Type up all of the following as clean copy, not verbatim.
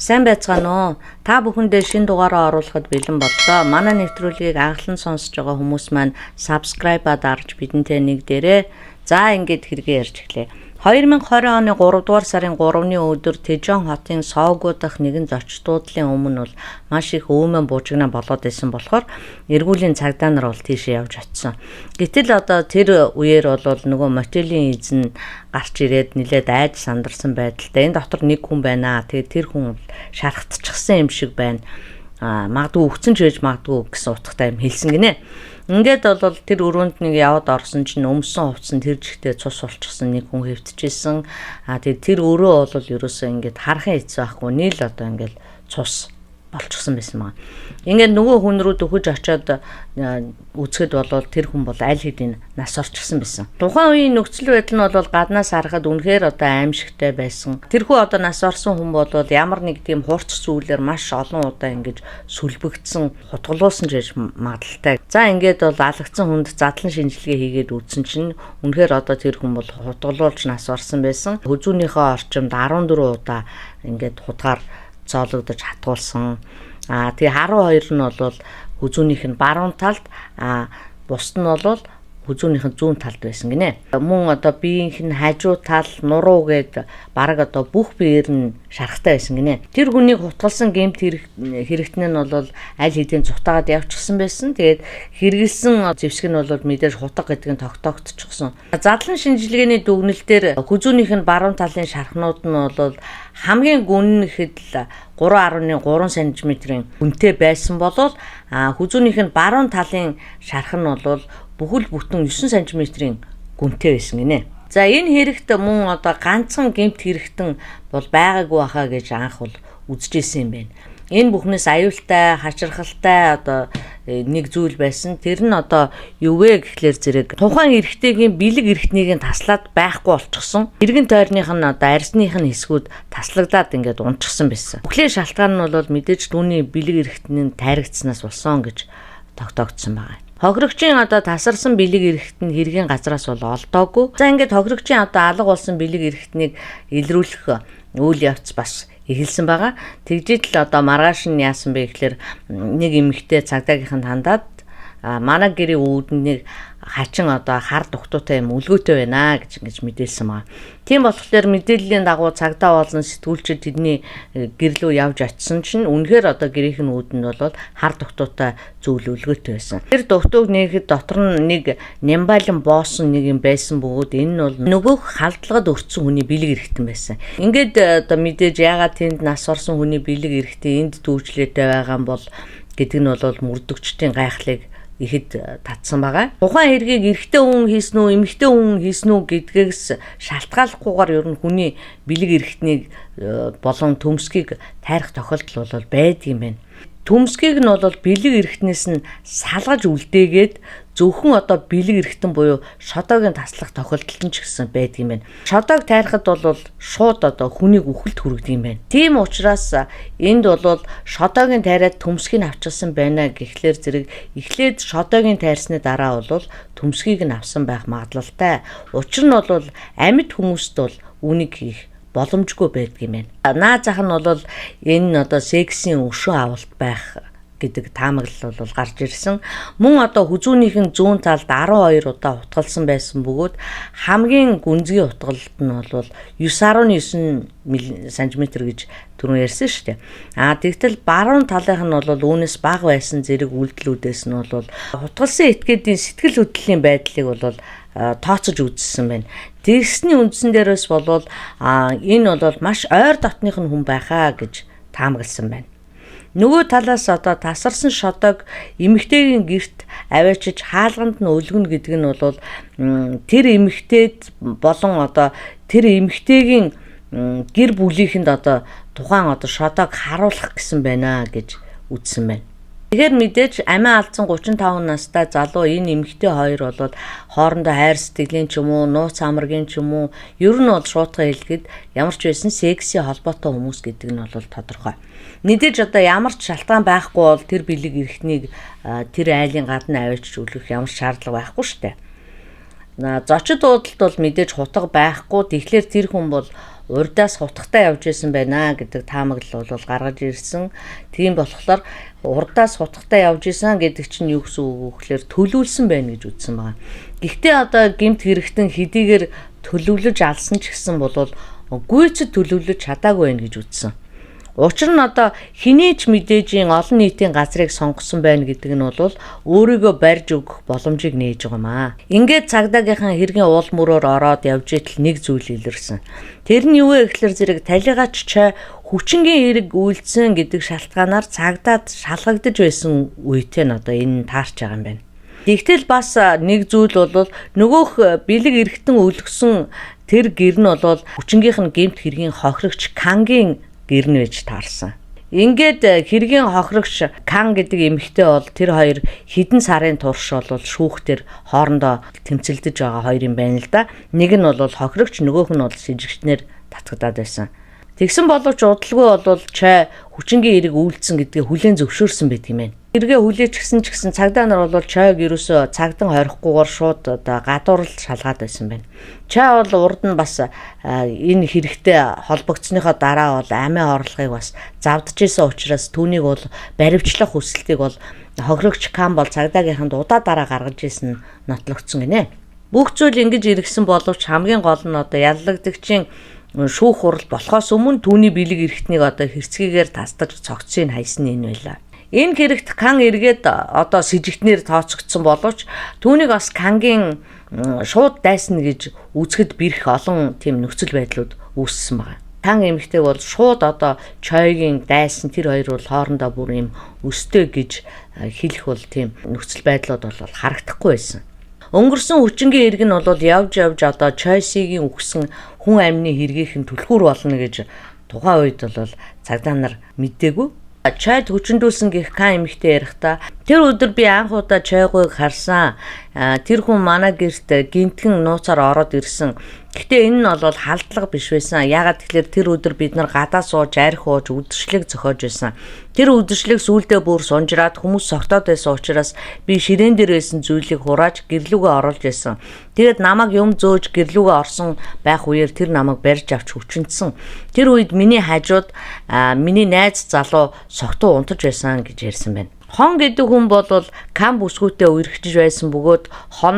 Сайн байцгаана уу? Та бүхэндээ шинэ дугаараа оруулахад бэлэн боллоо. Манай нэвтрүүлгийг анхлан сонсож байгаа хүмүүс маань subscribe-а дарж бидэнтэй нэгдээрээ. За ингээд хэрэгээ ярьж эхлэе. 2020 оны 3 дугаар сарын 3-ны өдөр Тэжон хотын Соогуу дахь нэгэн зочдуудлын өмнө бол маш их өөмөн буужигнаа болоод байсан болохоор эргүүлийн цагдаа нар бол тийшээ явж очсон. Гэтэл одоо тэр үеэр бол нөгөө мотелийн эзэн гарч ирээд нилээд айж сандарсан байдалтай. Энэ дотор нэг хүн байна. Тэгээд тэр хүн шархтчихсан юм шиг байна. Магадгүй өгцөн ч байж магадгүй гэсэн утгатай юм хэлсэн гинэ. Ингээд бол тэр өрөөнд нэг яваад орсон чинь өмсөн хувцсан тэр жигтэй цус болчихсон нэг хүн хэвтчихсэн. Тэгээд тэр өрөө бол ерөөсөө ингээд харахын хэцүү байхгүй нийл одоо ингээд цус болчихсон байсан маа. Ингээд нөгөө хүн рүү дөхөж очиод үзэхэд бол тэр хүн бол аль хэдийн нас орчихсан байсан. Тухайн үеийн нөхцөл байдал нь бол гаднаас харахад үнэхээр одоо аимшигтай байсан. Тэрхүү одоо нас орсон хүн бол ямар нэг тийм хурц зүйлээр маш олон удаа ингэж сүлбэгдсэн, хутгалуулсан гэж магадaltaй. За ингээд бол алгацсан хүнд задлан шинжилгээ хийгээд үзсэн чинь үнэхээр одоо тэр хүн бол хутгалуулж нас орсон байсан. Хүзүүнийхээ орчимд 14 удаа ингээд хутгаар цоологдож хатгуулсан. Тэгээ 12 нь бол хүзүүнийх нь баруун талд, бусд нь бол хүзүүнийх нь зүүн талд байсан гинэ. Мөн одоо биеийнх нь хажуу тал, нуруу гээд бараг одоо бүх биеэр нь шарахтай байсан гинэ. Тэр хүнийг хутгалсан гэмт хэрэгтэн нь бол аль хэдийн цутаагаад явчихсан байсан. Тэгээд хэрэгэлсэн зэвсэг нь бол мэдээж хутга гэдэг нь тогтоогдчихсон. Задлан шинжилгээний дүгнэлтээр хүзүүнийх нь баруун талын шархнууд нь бол хамгийн гүнэхэд л 3.3 см-ийн гүнтэй байсан болол хүзүүнийх нь баруун талын шарх нь бол бүхэл бүтэн 9 см-ийн гүнтэй байсан гинэ. За энэ хэрэгт мөн одоо ганцхан гэмт хэрэгтэн бол байгаагүй хаа гэж анх бол үзэжсэн юм байна. Энэ бүхнээс аюултай, хачирхалтай одоо нэг зүйл байсан. Тэр нь одоо юу вэ гэхлээр зэрэг тухайн эрэгтэйгийн бэлэг эрхтнийг таслаад байхгүй болчихсон. Иргэн тойрных нь одоо арьсных нь хэсгүүд таслагдаад ингээд унтчихсан байсан. Бүхлийн шалтгаан нь бол мэдээж түүний бэлэг эрхтний тайрагдсанаас болсон гэж тогтоогдсон байна. Хохирогчийн одоо тасарсан бэлэг эрхтэн хэргийн газраас бол олдоогүй. За ингээд хохирогчийн одоо алга болсон бэлэг эрхтнийг илрүүлэх үйл явц бас эхэлсэн байгаа. Тэгжээд л одоо маргааш нь яасан бэ гэхээр нэг эмэгтэй цагдаагийнхан хандаад манай гэрийн үүднийг хачин одоо хар дугтуутай юм үлгөөтэй байна гэж ингэж мэдээлсэн байгаа. Тийм болохоор мэдээллийн дагуу цагдаа болон сэтгүүлчид тэдний гэрлөө явж очисон чинь үнэхээр одоо гэрийнх нь үүд нь бол хар дугтуутай зүйл үлгөөтэй байсан. Тэр дугтууг нэгэд дотор нь нэг нямбайлан боосон нэг юм байсан бөгөөд энэ нь бол нөгөөх халдлагад өртсөн хүний бэлэг эрхтэн байсан. Ингээд одоо мэдээж ягаад тэнд нас орсон хүний бэлэг эрхтэн энд дүүжлээтэй байгаа юм бол гэдэг нь бол мөрдөгчдийн гайхлыг ихэд татсан байгаа. Тухайн хэргийг эрэгтэй хүн хийсэн үү, эмэгтэй хүн хийсэн үү гэдгээс шалтгааллахгүйгээр ер нь хүний бэлэг эрхтнийг болон төмсгийг тайрах тохиолдол бол байдаг юм байна. Төмсгийг нь бол бэлэг эрхтнээс нь салгаж үлдээгээд зөвхөн одоо бэлэг эрхтэн буюу шодоогийн таслах тохиолдол нь ч гэсэн байдаг юм байна. Шодоог тайрахад бол шууд одоо хүнийг үхэлд хүргэдэг юм байна. Тийм учраас энд бол шодоогийн тайраад төмсгийг авчирсан байна гэхлээр зэрэг эхлээд шодоогийн тайрсны дараа бол төмсгийг нь авсан байх магадлалтай. Учир нь бол амьд хүмүүст бол үүнийг хийх боломжгүй байдаг юм байна. Наа зах нь бол энэ одоо сексийн өшөө авалт байх гэдэг таамаглал бол гарч ирсэн. Мөн одоо хүзүүнийх нь зүүн талд 12 удаа утгалсан байсан бөгөөд хамгийн гүнзгий утгалт нь бол 9.9 см гэж түрүүн ярьсан шүү дээ. Тэгтэл баруун талынх нь бол үүнээс бага байсан зэрэг үйлдэлүүдээс нь бол утгалсан этгээдийн сэтгэл хөдлөлийн байдлыг бол тооцож үзсэн байна. Тэгсний үндсэн дээрээс бол энэ бол маш ойр дотных нь хүн байхаа гэж таамагласан байна. Нөгөө талаас одоо тасарсан шодоог эмэгтэйгийн гэрт аваачиж хаалганд нь өлгөнө гэдэг нь бол тэр эмэгтэйд болон одоо тэр эмэгтэйгийн гэр бүлийнхэнд одоо тухайн одоо шодоог харуулах гэсэн байна гэж үзсэн байна. Тэгэхээр мэдээж амиа алдсан 35 настай залуу энэ эмэгтэй хоёр бол хоорондоо хайр сэтгэлийн ч юм уу, нууц амаргийн ч юм уу, ер нь бол шуутга хэлгээд ямар ч байсан секси холбоотой хүмүүс гэдэг нь бол тодорхой. Мэдээж одоо ямар ч шалтгаан байхгүй бол тэр бэлэг эрхтнийг тэр айлын гадна аваачиж өглөх ямар шаардлага байхгүй шүү дээ. Зочид уудалд бол мэдээж хутга байхгүй. Тэгэхээр тэр хүн бол урдаас хутагтаа явж исэн байна гэдэг таамаглал бол гаргаж ирсэн. Тийм болохоор урдаас хутагтаа явж исэн гэдэг чинь юу гэсэн үг вэ гэхээр төлөвлөсөн байна гэж үзсэн байна. Гэхдээ одоо гэмт хэрэгтэн хэдийгээр төлөвлөж алсан ч гэсэн бол гүйцэд төлөвлөж чадаагүй байна гэж үзсэн. Учир нь одоо хэний ч мэдээжийн олон нийтийн газрыг сонгосон байна гэдэг нь бол өөрийгөө барьж өгөх боломжийг нээж байгаа маа. Ингээд цагдаагийнхан хэргийн уул мөрөөр ороод явж итэл нэг зүйл илэрсэн. Тэр нь юу вэ гэхээр зэрэг талигаач чай хүчингийн эрэг үйлдсэн гэдэг шалтгаанаар цагдаад шалгагдаж байсан үетэй нь одоо энэ таарч байгаа юм байна. Тэгтэл бас нэг зүйл бол нөгөөх бэлэг эргэтэн өлгсөн тэр гэр нь бол хүчингийнх нь гэмт хэргийн хохирогч Кангийн гэр нь байж таарсан. Ингээд хэргийн хохирогч Кан гэдэг эмэгтэй бол тэр хоёр хэдэн сарын турш бол шүүхтэр хоорондоо тэмцэлдэж байгаа хоёр юм байна л да. Нэг нь бол хохирогч, нөгөөх нь бол сэжигчнэр татгадаад байсан. Тэгсэн боловч удалгүй бол чай хүчингийн эрэг үйлдсэн гэдгээ хүлээн зөвшөөрсөн байдаг юм байна. Эргээ хүлээчихсэн ч гэсэн цагдаа нар бол чайг ерөөсөө цагдан хорихгүйгээр шууд одоо гадуурлалт шалгаад байсан байна. Чай бол урд нь бас энэ хэрэгтэй холбогдсныхоо дараа бол амиа орлогыг бас завдж исэн учраас түүнийг бол баривчлах хүсэлтийг бол хохирогч Кан бол цагдаагийнханд удаа дараа гаргаж исэн нотлогдсон гинэ. Бүх зүйл ингэж иргсэн боловч хамгийн гол нь одоо яллагдагчийн шүүх хурал болохоос өмнө түүний бэлэг эрхтнийг одоо хэрцгийгээр тасдаж цогцсыг хайсан энэ байлаа. Энэ хэрэгт Кан эргээд одоо сэжигтнэр тооцогдсон боловч түүнийг бас Кангийн шууд дайсна гэж үзэхэд бэрх олон тийм нөхцөл байдлууд үүссэн байна. Кан эмэгтэй бол шууд одоо чойгийн дайсан тэр хоёр бол хоорондоо бүр юм өстэй гэж хэлэх бол тийм нөхцөл байдлууд бол харагдахгүй байсан. Өнгөрсөн хүчингийн эрг нь бол явж одоо Чойсигийн үхсэн хүн амны хэргийнхэн түлхүүр болно гэж тухайн үед бол цагдаа нар мэдээгүй. Чойд хүчндүүлсэн гэх Кан эмэгтэй ярихдаа тэр өдөр би анх удаа чойгойг харсан. Тэр хүн манай гэрт гинтгэн нууцаар ороод ирсэн. Гэхдээ энэ нь бол халдлага биш байсан. Ягаад гэвэл тэр өдөр бид нар гадаа сууж, арх ууж, үдшилэг зохиож байсан. Тэр үдшилэг сүулдэ бүр сунжраад хүмүүс согтоод байсан учраас би ширээн дээр байсан зүйлийг хурааж гэрлүүгээ оруулж байсан. Тэгээд намайг юм зөөж гэрлүүгээ орсон байх үеэр тэр намайг барьж авч хүчинтсэн. Тэр үед миний хажууд миний найз залуу согтуу унтаж байсан гэж ярьсан байна. Хон гэдэг хүн бол Кан бүсгүйтэй үерхэж байсан бөгөөд хон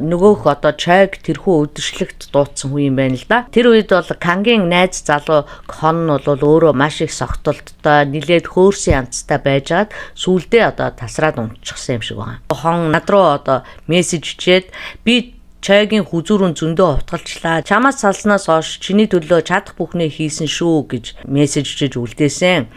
нөгөөх одоо чойг тэрхүү өдөршлөгт дуудсан хүн юм байна л да. Тэр үед бол Кангийн найз залуу хон нь бол өөрөө маш их согтолттой нилээд хөөрсөн янзтай байжгаад сүулдэ одоо тасраад унтчихсан юм шиг байна. Хон над руу одоо мессеж ичээд би чойгийн хүзүүрэн зөндөө утгалчлаа. Чамаас салснаас хойш чиний төлөө чадах бүхнээ хийсэн шүү гэж мессеж ичиж үлдээсэн.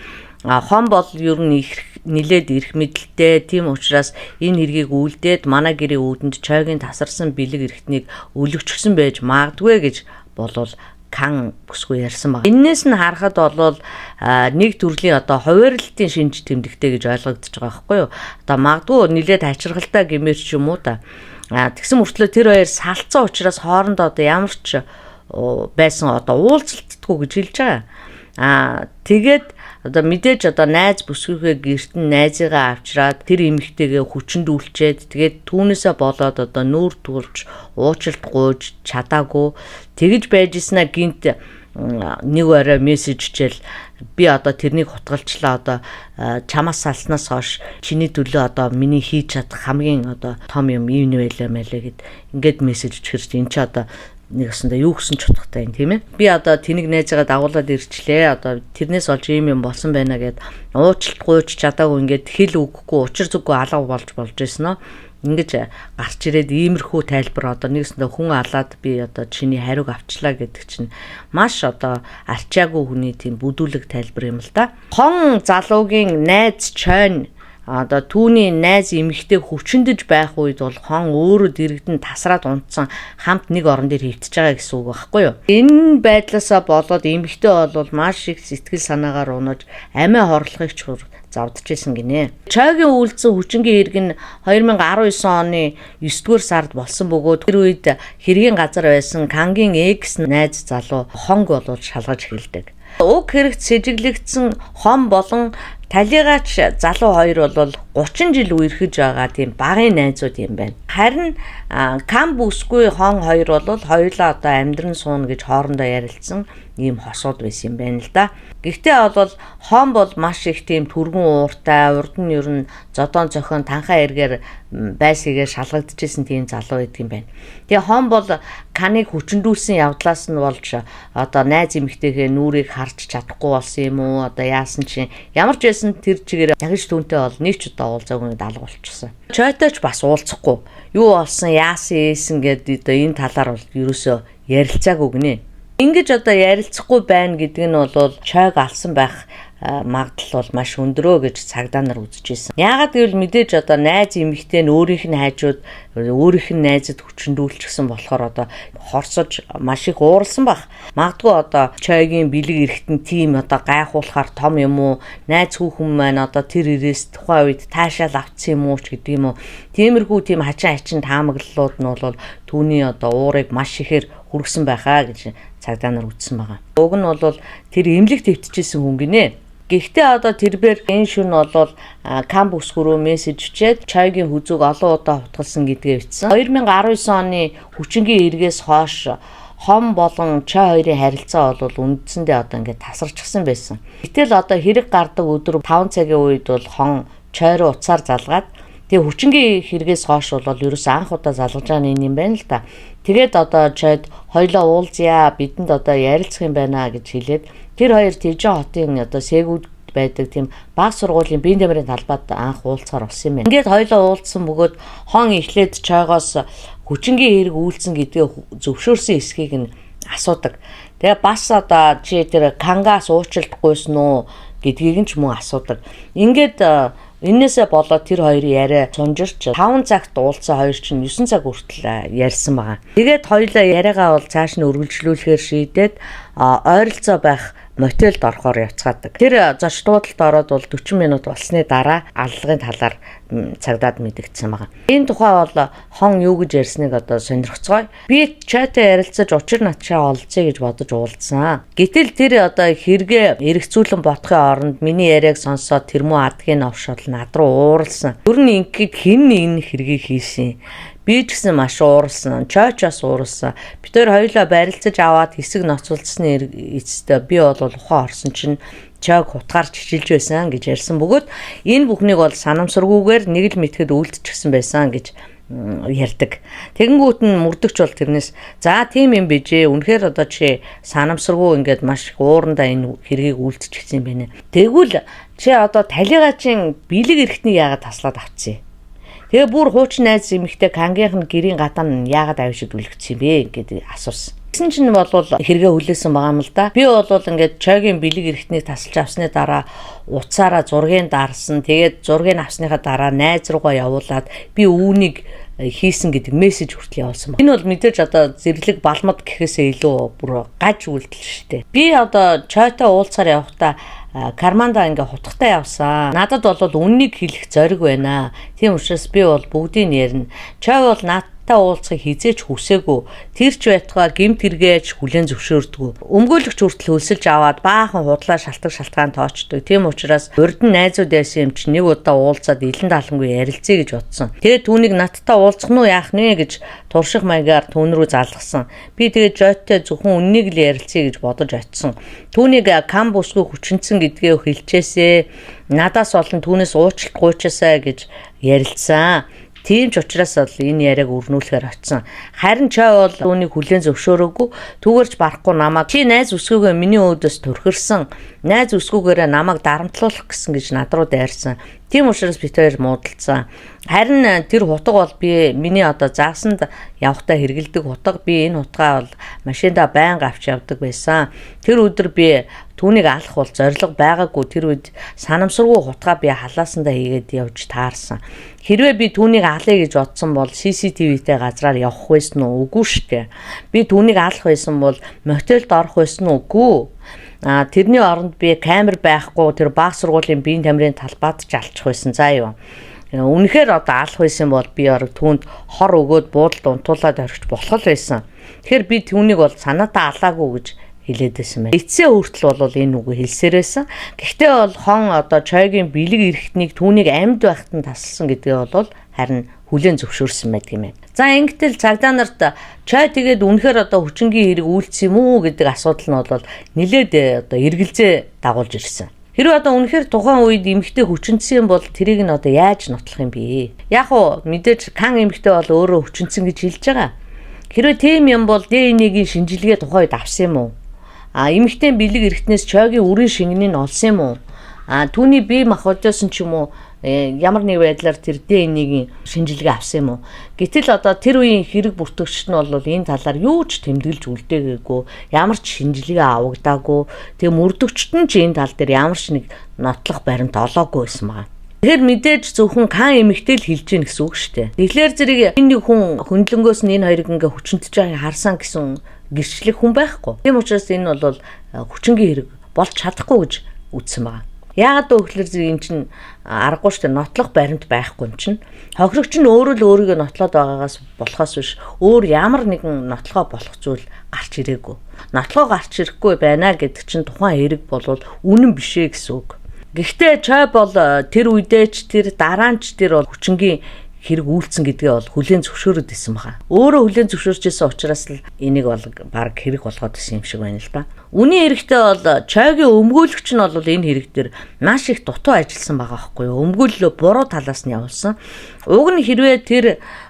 Хон бол ер нь нилээд ирэх мэдлэлтэй. Тийм учраас энэ хэргийг үлдээд манай гэрийн үүдэнд чойгийн тасарсан бэлэг эрхтнийг өлөгчсөн байж магадгүй гэж болвол Кан бүсгүй ярьсан баг. Эннээс нь харахад бол нэг төрлийн одоо хуваарлтын шинж тэмдэгтэй гэж ойлгогдож байгаа байхгүй юу? Одоо магадгүй нилээд хачиргалтай гэмээр ч юм уу та. Тэгсэн мөртлөө тэр хоёр салцсан учраас хоорондоо одоо ямар ч байсан одоо уулзалтдаггүй гэж хэлж байгаа. Тэгээд одоо мэдээж одоо найз бүсгүйхээ гэрт нь найзыгаа авчраад тэр эмэгтэйгээ хүчндүүлчээд тэгээд түүнээсээ болоод одоо нүүр турж уучлалт гуйж чадаагүй тэгж байж ийснэ гинт нэг орой мессеж ичээл би одоо тэрнийг хутгалчлаа одоо чамаас салснаас хойш чиний төлөө одоо миний хийж чадах хамгийн одоо том юм ийм байлаа мэлээ гэд ингээд мессеж ичгэрч эн чи одоо нэг өсөндөө юу гэсэн ч утгатай юм тийм ээ. Би одоо тэнийг найзгаа дагуулад ирчлээ. Одоо тэрнээс олж ийм юм болсон байна гэд уучлалт гуйж чадаагүй ингээд хэл өгөхгүй учир зүггүй алга болж ирсэн нөө. Ингэж гарч ирээд иймэрхүү тайлбар одоо нэгсэндээ хүн алаад би одоо чиний хариуг авчлаа гэдэг чинь маш одоо арчаагүй хүний тийм бүдүүлэг тайлбар юм л да. Хон залуугийн найз Чойн одоо түүний найз эмэгтэй хүчндэж байх үед бол хон өөрөө дэрэгдэн тасраад унтсан хамт нэг орон дээр хөвтөж байгаа гэсэн үг байхгүй юу. Энэ байдлаасаа болоод эмэгтэй бол маш их сэтгэл санаагаар унаж амиа хорлохыг ч завдж исэн гинэ. Чойгийн үйлдсэн хүчингийн эрг нь 2019 оны 9-р сард болсон бөгөөд тэр үед хэргийн газар байсан Кангийн экс найз залуу хонг болоод шалгаж эхэлдэг. Уг хэрэгт сэжиглэгдсэн хон болон Талигаач залуу хоёр бол 30 жил үерхэж байгаа тийм багын найзууд юм байна. Харин Кам бүсгүй хон хоёр бол хоёулаа одоо амьдран суuna гэж хоорондоо ярилцсан ийм хосууд байсан юм байна л да. Гэхдээ бол хон бол маш их тийм түргэн ууртай, урд нь ер нь зодон зохион танхаа эргээр байсыгээ шалгагдчихсэн тийм залуу байдаг юм байна. Тэгээ хон бол Каныг хүчндүүлсэн явдлаас нь болж одоо найз эмэгтэйгээ нүрийг харж чадахгүй болсон юм уу? Одоо яасан чинь ямар ч байсан тэр чигээр ягж түнтэй бол нэг ч удаа уулзаагүй даалга болчихсон. Чойтой ч бас уулзахгүй. Юу болсон, яасан ийсэн гэдэг одоо энэ талаар бол ерөөсөө ярилцаагүй гинэ. Ингэж одоо ярилцахгүй байна гэдэг нь бол чойг алсан байх магадлал бол маш өндөрөө гэж цагдаа нар үзэж ирсэн. Яагаад гэвэл мэдээж одоо найз эмэгтэй нь өөрийнх нь хайжууд өөрийнх нь найзад хүчндүүлчихсэн болохоор одоо хорсож маш их ууралсан байх. Магадгүй одоо чойгийн бэлэг эрэхтэн тим одоо гайхуулахаар том юм уу? Найз хүүхэн маань одоо тэр ирээс тухайн үед таашаал авцсан юм уу ч гэдэг юм уу? Тиймэрхүү тийм хачин таамаглалууд нь бол түүний одоо уурыг маш ихээр хүргэсэн байхаа гэж цагдаа нар үзсэн байгаа. Уг нь бол тэр эмнэлэг твтчихсэн хүн гинэ. Гэхдээ одоо тэрбээр энэ шүн бол Кам бүсгүй рүү мессеж өчээд чойгийн хүзүүг олон удаа хутгалсан гэдгээ бичсэн. 2019 оны хүчингийн эргээс хойш хом болон чой хоёрын харилцаа бол үндсэндээ одоо ингээд тасарчихсан байсан. Гэтэл одоо хэрэг гардаг өдөр 5 цагийн үед бол хон чой руу уцаар залгаад тэгээ хүчингийн хэрэгээс хойш бол ерөөс анх удаа залгаж байгаа юм байна л да. Тэгээд одоо чойд хоёлоо уулзъя, бидэнд одоо ярилцах юм байна гэж хэлээд тэр хоёр Тэжэн хотын одоо Сэгүүд байдаг тийм баг сургуулийн биеийн тамирын талбайд анх уулзахаар болсон юм байна. Ингээд хоёлоо уулзсан бөгөөд хон эхлээд чойгоос хүчингийн хэрэг үйлцэн гэдгээ зөвшөөрсөн эсхийг нь асуудаг. Тэгээ бас одоо чи тэр Кангаас уучлалтгүйсэн үү гэдгийг нь ч мөн асуудаг. Ингээд энээсээ болоод тэр хоёрын яриа цунжирч 5 цагт уулзсан хоёр чинь 9 цаг хүртэл ярьсан байгаа. Тэгээд хоёулаа яриагаа бол цааш нь үргэлжлүүлэхээр шийдээд ойролцоо байх мотелд орохоор явцгаадаг. Тэр зоч дуудалд ороод бол 40 минут болсны дараа аллагын талаар цагдаад мэдэгдсэн байгаа. Энэ тухай бол хон юу гэж ярьсныг одоо сонирхцгоё. Би чатаа ярилцаж учир натшаа олцъя гэж бодож уулзсан. Гэтэл тэр одоо хэрэгээ эргэцүүлэн бодохын оронд миний яриаг сонсоод тэр муу адгийн овшол над руу ууралсан. Ер нь ингээд хэн нэг хэргийг хийсэн. Би ч гэсэн маш ууралсан. Чойчоос ууралсан. Бид хоёр хоёулаа барилцаж аваад хэсэг ноцолцсны эцэстээ би бол ухаан орсон чинь чойг хутгаар чичилж байсан гэж ярьсан бөгөөд энэ бүхнийг бол санамсаргүйгээр нэг л мэтгэд үлдчихсэн байсан гэж ярьдаг. Тэгэнгүүт нь мөрдөгч бол тэрнээс за тийм юм бижээ. Үнэхээр одоо чи санамсаргүй ингээд маш уурандаа энэ хэргийг үлдчихсэн юм байна. Тэгвэл чи одоо талигаачин бэлэг эрэхтнийг яагаад таслаад авчихъя? Тэгээ бүр хуучин найз эмэгтэй Кангийнх нь гэрийн гадаа нь яагаад авшид үлгцсэн бэ гэдэг асуусан. Тэгсэн чинь бол хэрэгээ хүлээсэн байгаа юм л да. Би бол ингээд чойгийн бэлэг эрэхтнийг тасалж авсны дараа уцаараа зургийг дарсан. Тэгээд зургийг авсныхаа дараа найз руугаа явуулаад би үүнийг хийсэн гэдэг мессеж хүртэл явуулсан байна. Энэ бол мэдээж одоо зэрлэг балмад гэхээсээ илүү бүр гаж үйлдэл шүү дээ. Би одоо чойтой уулзаар явахдаа карманда ингээ хутгатай явсан. Надад бол үннийг хэлэх зориг байна. Тийм учраас би бол бүгдийг ярина. Чой бол надтай уулзахыг хизээч хүсээгүй. Тэр ч байтугай гэмт хэрэгэж хүлэн зөвшөөрдөг. Өмгөөлөгч хүртэл хөлсөлж аваад баахан худлаа шалтгаан тоочдөг. Тийм учраас урд нь найзууд байсан юм чи нэг удаа уулзаад илэн далангүй ярилцъя гэж бодсон. Тэгээд түүнийг надтай уулзах нь яах нэ гэж турших маягаар түүн рүү залгасан. Би тэгээд жойтой зөвхөн үннийг л ярилцъя гэж бодож очисон. Түүнийг Кам бүсгүй хүчнэсэн гэдгээ хэлчээсээ надаас олон түүнээс уучлалт гуйчаасаа гэж ярилцсан. Тийм ч учраас бол энэ яриаг өрнүүлэхээр очсон. Харин чой бол түүнийг хүлээн зөвшөөрөөгүй. Түүгээрч барахгүй намайг чи найз үсгүйгээ миний өөдөөс төрхөрсөн. Найз үсгүйгээрээ намайг дарамтлуулах гэсэн гэж над руу дайрсан. Тийм учраас бид хоёр муудалцсан. Харин тэр хутга бол миний одоо заасанд явахтаа хэрэгэлдэг хутга. Би энэ хутгаа бол машинда байнга авч явдаг байсан. Тэр өдөр би түүнийг алах бол зориг байгаагүй. Тэр үед санамсаргүй хутгаа би халаасандаа хийгээд явж таарсан. Хэрвээ би түүнийг алъя гэж бодсон бол CCTV-тэй газраар явах байсан уу? Үгүй шүү дээ. Би түүнийг алах байсан бол мотелд орох байсан уу? Үгүй. Тэрний оронд би камер байхгүй тэр баг сургуулийн биеийн тамирын талбайд ч алчих байсан. За юу. Үнэхээр одоо алах байсан бол би түүнд хор өгөөд буудалд унтуулад орхиж болох байсан. Тэгэхээр би түүнийг бол санаатаа алаагүй гэж хэлээд байсан байна. Эцсийн хүртэл бол энэ үгийг хэлсээр байсан. Гэхдээ бол хон одоо чойгийн бэлэг эрэхтнийг түүнийг амьд байхад нь тасалсан гэдгээ бол харин хүлээн зөвшөөрсөн байдаг юм байна. За ингэтэл цагдаа нарт чой тэгээд үнэхээр одоо хүчингийн хэрэг үйлдсэн юм уу гэдэг асуудал нь бол нэлээд одоо эргэлзээ дагуулж ирсэн. Хэрвээ одоо үнэхээр тухайн үед эмэгтэй хүчинцсэн бол тэрийг нь одоо яаж нотлох юм бэ? Яг уу мэдээж кан эмэгтэй бол өөрөө хүчинцэн гэж хэлж байгаа. Хэрвээ тийм юм бол ДНХ-ийн шинжилгээ тухайн үед авсан юм уу? Эмэгтэй бэлэг эрэхтнээс чойгийн үрийн шингэнийг олсон юм уу? Түүний бие махбодоос нь ч юм уу ямар нэг байдлаар тэр ДНХ-ийн шинжилгээ авсан юм уу? Гэтэл одоо тэр үеийн хэрэг бүртгэгчд нь бол энэ талаар юу ч тэмдэглэж үлдээгээгүй, ямар ч шинжилгээ авагдаагүй. Тэгээ мөрдөгчд нь ч энэ тал дээр ямар ч нэг нотлох баримт олоогүй байсан байгаа. Тэгэхээр мэдээж зөвхөн кан эмэгтэй л хэлж гин гэсэн үг шүү дээ. Тэгэхээр зэрэг энэ нэг хүн хөндлөнгөөс нь энэ хоёрыг ингээ хүчнэтж байгааг харсан гэсэн гэрчлэх хүн байхгүй. Тийм учраас энэ бол хүчингийн хэрэг болж чадахгүй гэж үзсэн байгаа. Яагаад гэвэл зэрэг эн чинь аргагүй шүү дээ. Нотлох баримт байхгүй юм чинь. Хохирогч нь өөрөө л өөрийгөө нотлоод байгаагаас болохоос биш өөр ямар нэгэн нотлохоо болох зүйл гарч ирээгүй. Нотлохоо гарч ирэхгүй байна гэдэг чинь тухайн хэрэг бол үнэн бишээ гэсэн үг. Гэхдээ чой бол тэр үедээч тэр дараанч тэр бол хүчингийн хэрэг үйлцэн гэдгээ бол хүлээн зөвшөөрөд исэн баха. Өөрөө хүлээн зөвшөөрч исэн учраас л энийг бол баг хэрэг болгоод исэн юм шиг байна л да. Үний эрэхтэй бол чойгийн өмгөөлөгч нь бол энэ хэрэг дээр маш их дутуу ажилласан байгаа байхгүй юу? Өмгөөллөө буруу талаас нь явуулсан. Уг нь хэрвээ тэр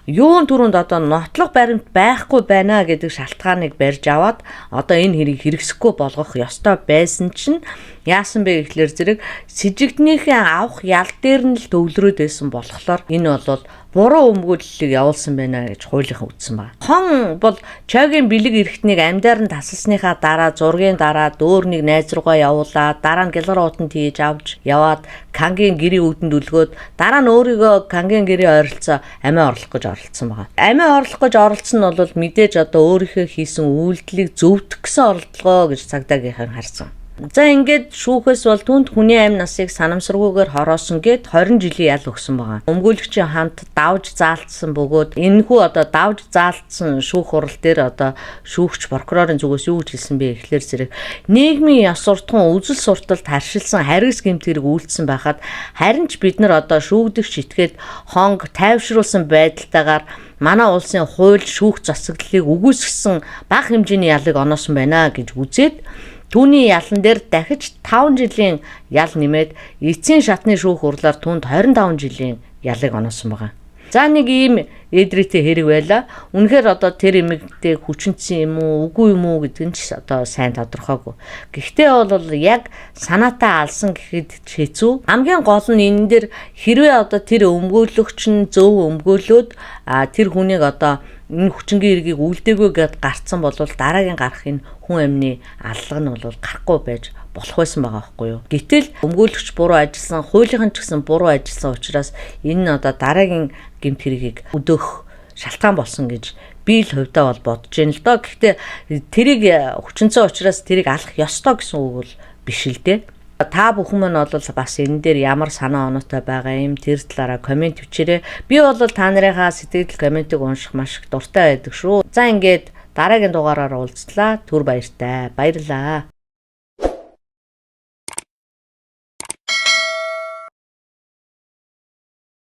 юун түрүүнд одоо нотлох баримт байхгүй байна гэдэг шалтгааныг барьж аваад одоо энэ хэрийг хэрэгсэхгүй болгох ёстой байсан чинь яасан бэ гэхлээр зэрэг сэжигднийхээ авах ял дээр нь л төвлөрөөд байсан болохоор энэ бол буруу өмгөөллийг явуулсан байна гэж хуулийнхан үзсэн байна. Хон бол чойгийн бэлэг эрэхтнийг амьдаар нь тасалсныхаа дараа зургийн дараа дөөр нэг найз руугаа явуулаад дараа нь гялгар уутанд хийж авч яваад кангийн гэрийн үүдэнд үлгөөд дараа нь өөрийгөө кангийн гэрийн ойролцоо амиа орлох гэж оролцсон байна. Амиа орлох гэж оролцсон нь бол мэдээж одоо өөрийнхөө хийсэн үйлдэлийг зөвтгөх гэсэн оролдлогоо гэж цагдаагийнхан харсан. За ингээд шүүхээс бол түнд хүний амь насыг санамсаргүйгээр хороосон гэд 20 жилийн ял өгсөн байгаа. Өмгөөлөгчийн хамт давж заалтсан бөгөөд энэхүү одоо давж заалтсан шүүх хурал дээр одоо шүүгч прокурорын зүгээс юу гэж хэлсэн бэ гэхлээр зэрэг нийгмийн ёс суртахуун үзэл сурталт харшилсан харгас гэмт хэрэг үйлдсэн байхад харин ч бид нар одоо шүүгдэгч итгээд хонг тайвшруулсан байдалтайгаар манай улсын хууль шүүх засаглалыг үгүйсгэсэн бага хэмжээний ялыг оноосон байна гэж үзээд түүний ялан дээр дахиж 5 жилийн ял нэмээд эцсийн шатны шүүх хурлаар түүнд 25 жилийн ялыг оноосон байгаа. За нэг ийм эдрээтэй хэрэг байла. Үнэхээр одоо тэр эмэгтэй хүчнэтсэн юм уу, үгүй юм уу гэдэг нь ч одоо сайн тодорхойгүй. Гэхдээ бол яг санаатаа алсан гэхэд хэцүү. Хамгийн гол нь энэ дээр хэрвээ одоо тэр өмгөөлөгч нь зөв өмгөөлөөд тэр хүнийг одоо энэ хүчингийн хэргийг үлдээгүй гэд гарцсан бол дараагийн гарах энэ хүн амны аллага нь бол гарахгүй байж болох байсан байгаа байхгүй юу. Гэтэл өмгөөлөгч буруу ажилласан, хуулийнхан ч гэсэн буруу ажилласан учраас энэ нь одоо дараагийн гэмт хэргийг өдөөх шалтгаан болсон гэж би л хувьдаа бол бодож байна л доо. Гэхдээ тэрийг хүчинцэн учраас тэрийг алах ёстой гэсэн үг бол биш л дээ. Та бүхэн маань бол бас энэ дээр ямар санаа оноотой байгаа юм тэр талаараа комент бичээрэй. Би бол та нарынхаа сэтгэл комментиг унших маш их дуртай байдаг шүү. За ингээд дараагийн дугаараар уулзлаа. Түр баяртай. Баярлалаа.